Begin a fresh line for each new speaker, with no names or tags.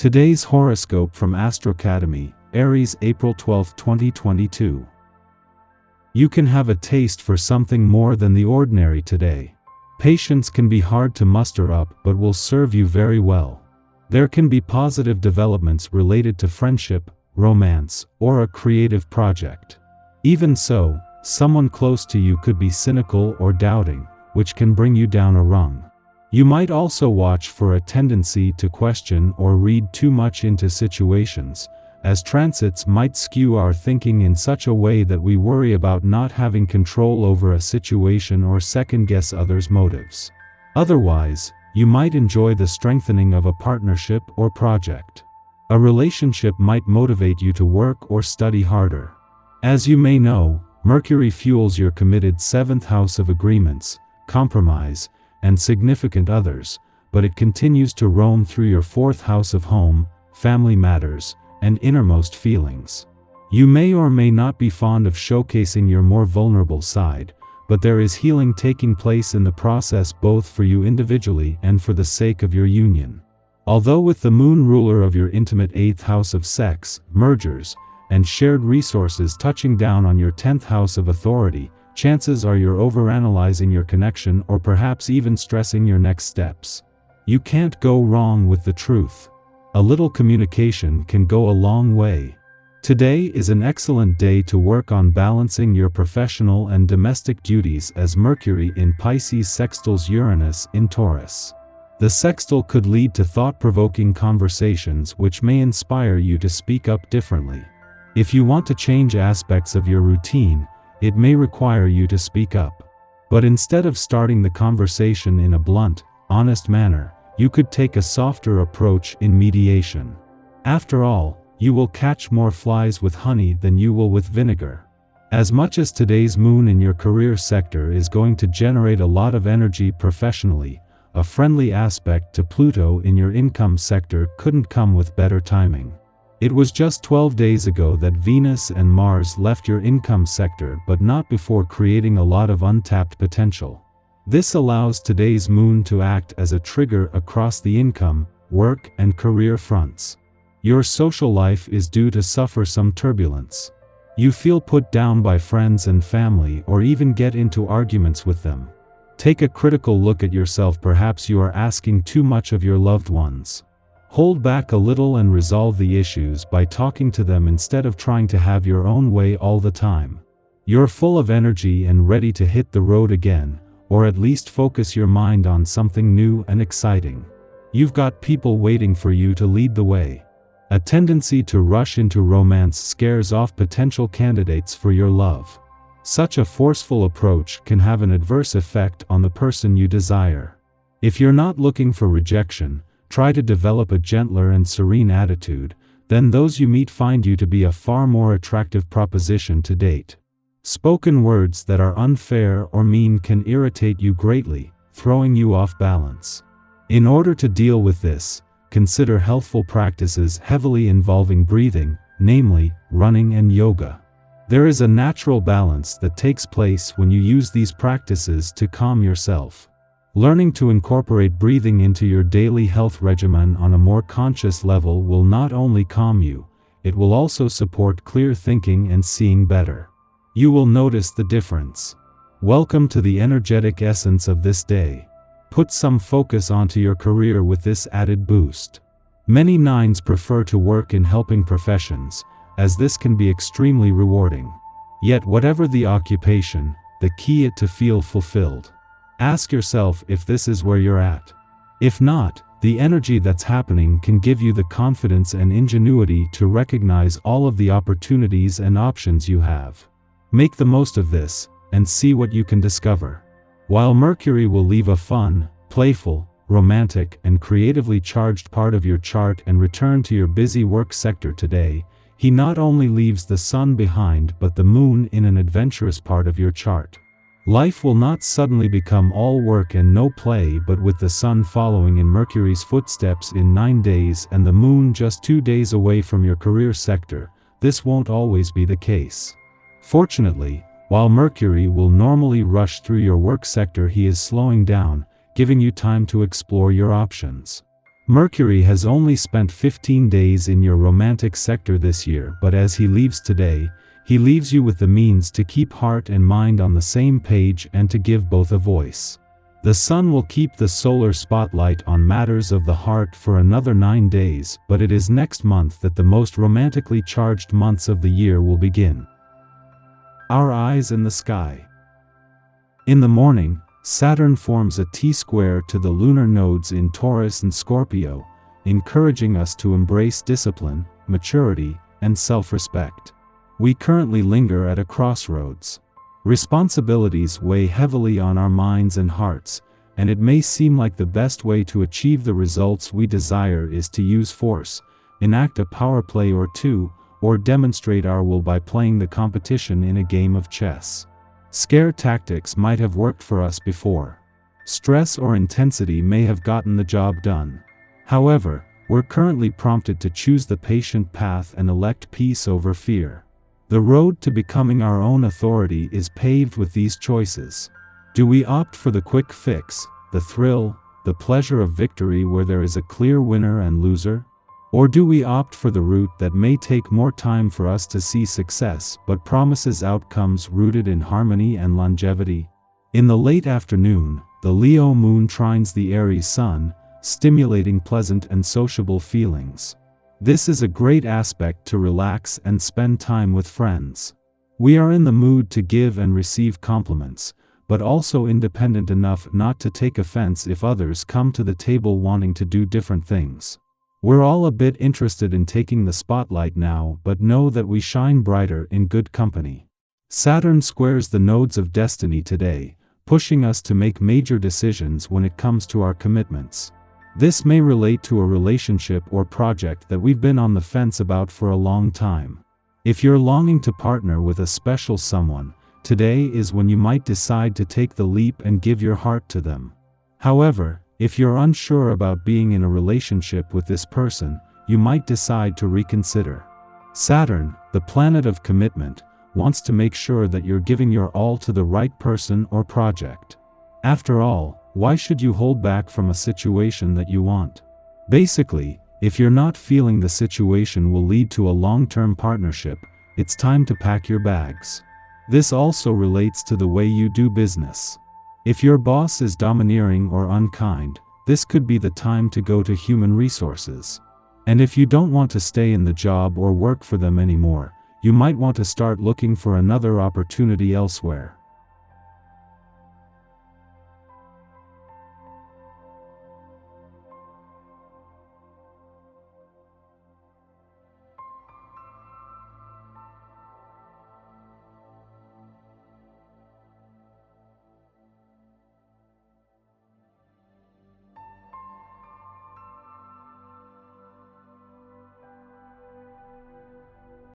Today's horoscope from Astro Academy, Aries, April 12, 2022. You can have a taste for something more than the ordinary today. Patience can be hard to muster up but will serve you very well. There can be positive developments related to friendship, romance, or a creative project. Even so, someone close to you could be cynical or doubting, which can bring you down a rung. You might also watch for a tendency to question or read too much into situations, as transits might skew our thinking in such a way that we worry about not having control over a situation or second-guess others' motives. Otherwise, you might enjoy the strengthening of a partnership or project. A relationship might motivate you to work or study harder. As you may know, Mercury fuels your committed seventh house of agreements, compromise, and significant others, but it continues to roam through your fourth house of home, family matters, and innermost feelings. You may or may not be fond of showcasing your more vulnerable side, but there is healing taking place in the process both for you individually and for the sake of your union. Although with the moon ruler of your intimate 8th house of sex, mergers, and shared resources touching down on your 10th house of authority, chances are you're overanalyzing your connection or perhaps even stressing your next steps. You can't go wrong with the truth. A little communication can go a long way. Today is an excellent day to work on balancing your professional and domestic duties as Mercury in Pisces sextiles Uranus in Taurus. The sextile could lead to thought-provoking conversations which may inspire you to speak up differently. If you want to change aspects of your routine, it may require you to speak up. But instead of starting the conversation in a blunt, honest manner, you could take a softer approach in mediation. After all, you will catch more flies with honey than you will with vinegar. As much as today's moon in your career sector is going to generate a lot of energy professionally, a friendly aspect to Pluto in your income sector couldn't come with better timing. It was just 12 days ago that Venus and Mars left your income sector, but not before creating a lot of untapped potential. This allows today's moon to act as a trigger across the income, work, and career fronts. Your social life is due to suffer some turbulence. You feel put down by friends and family or even get into arguments with them. Take a critical look at yourself. Perhaps you are asking too much of your loved ones. Hold back a little and resolve the issues by talking to them instead of trying to have your own way all the time. You're full of energy and ready to hit the road again, or at least focus your mind on something new and exciting. You've got people waiting for you to lead the way. A tendency to rush into romance scares off potential candidates for your love. Such a forceful approach can have an adverse effect on the person you desire. If you're not looking for rejection, try to develop a gentler and serene attitude, then those you meet find you to be a far more attractive proposition to date. Spoken words that are unfair or mean can irritate you greatly, throwing you off balance. In order to deal with this, consider healthful practices heavily involving breathing, namely, running and yoga. There is a natural balance that takes place when you use these practices to calm yourself. Learning to incorporate breathing into your daily health regimen on a more conscious level will not only calm you, it will also support clear thinking and seeing better. You will notice the difference. Welcome to the energetic essence of this day. Put some focus onto your career with this added boost. Many nines prefer to work in helping professions, as this can be extremely rewarding. Yet whatever the occupation, the key is to feel fulfilled. Ask yourself if this is where you're at. If not, the energy that's happening can give you the confidence and ingenuity to recognize all of the opportunities and options you have. Make the most of this, and see what you can discover. While Mercury will leave a fun, playful, romantic, and creatively charged part of your chart and return to your busy work sector today, he not only leaves the sun behind but the moon in an adventurous part of your chart. Life will not suddenly become all work and no play, but with the sun following in Mercury's footsteps in 9 days and the moon just 2 days away from your career sector, this won't always be the case. Fortunately, while Mercury will normally rush through your work sector, he is slowing down, giving you time to explore your options. Mercury has only spent 15 days in your romantic sector this year, but as he leaves today, he leaves you with the means to keep heart and mind on the same page and to give both a voice. The Sun will keep the solar spotlight on matters of the heart for another 9 days, but it is next month that the most romantically charged months of the year will begin. Our eyes in the sky. In the morning, Saturn forms a T-square to the lunar nodes in Taurus and Scorpio, encouraging us to embrace discipline, maturity, and self-respect. We currently linger at a crossroads. Responsibilities weigh heavily on our minds and hearts, and it may seem like the best way to achieve the results we desire is to use force, enact a power play or two, or demonstrate our will by playing the competition in a game of chess. Scare tactics might have worked for us before. Stress or intensity may have gotten the job done. However, we're currently prompted to choose the patient path and elect peace over fear. The road to becoming our own authority is paved with these choices. Do we opt for the quick fix, the thrill, the pleasure of victory where there is a clear winner and loser? Or do we opt for the route that may take more time for us to see success but promises outcomes rooted in harmony and longevity? In the late afternoon, the Leo moon trines the Aries sun, stimulating pleasant and sociable feelings. This is a great aspect to relax and spend time with friends. We are in the mood to give and receive compliments, but also independent enough not to take offense if others come to the table wanting to do different things. We're all a bit interested in taking the spotlight now, but know that we shine brighter in good company. Saturn squares the nodes of destiny today, pushing us to make major decisions when it comes to our commitments. This may relate to a relationship or project that we've been on the fence about for a long time. If you're longing to partner with a special someone, today is when you might decide to take the leap and give your heart to them. However, if you're unsure about being in a relationship with this person, you might decide to reconsider. Saturn, the planet of commitment, wants to make sure that you're giving your all to the right person or project. After all, why should you hold back from a situation that you want? Basically, if you're not feeling the situation will lead to a long-term partnership, it's time to pack your bags. This also relates to the way you do business. If your boss is domineering or unkind, this could be the time to go to human resources. And if you don't want to stay in the job or work for them anymore, you might want to start looking for another opportunity elsewhere.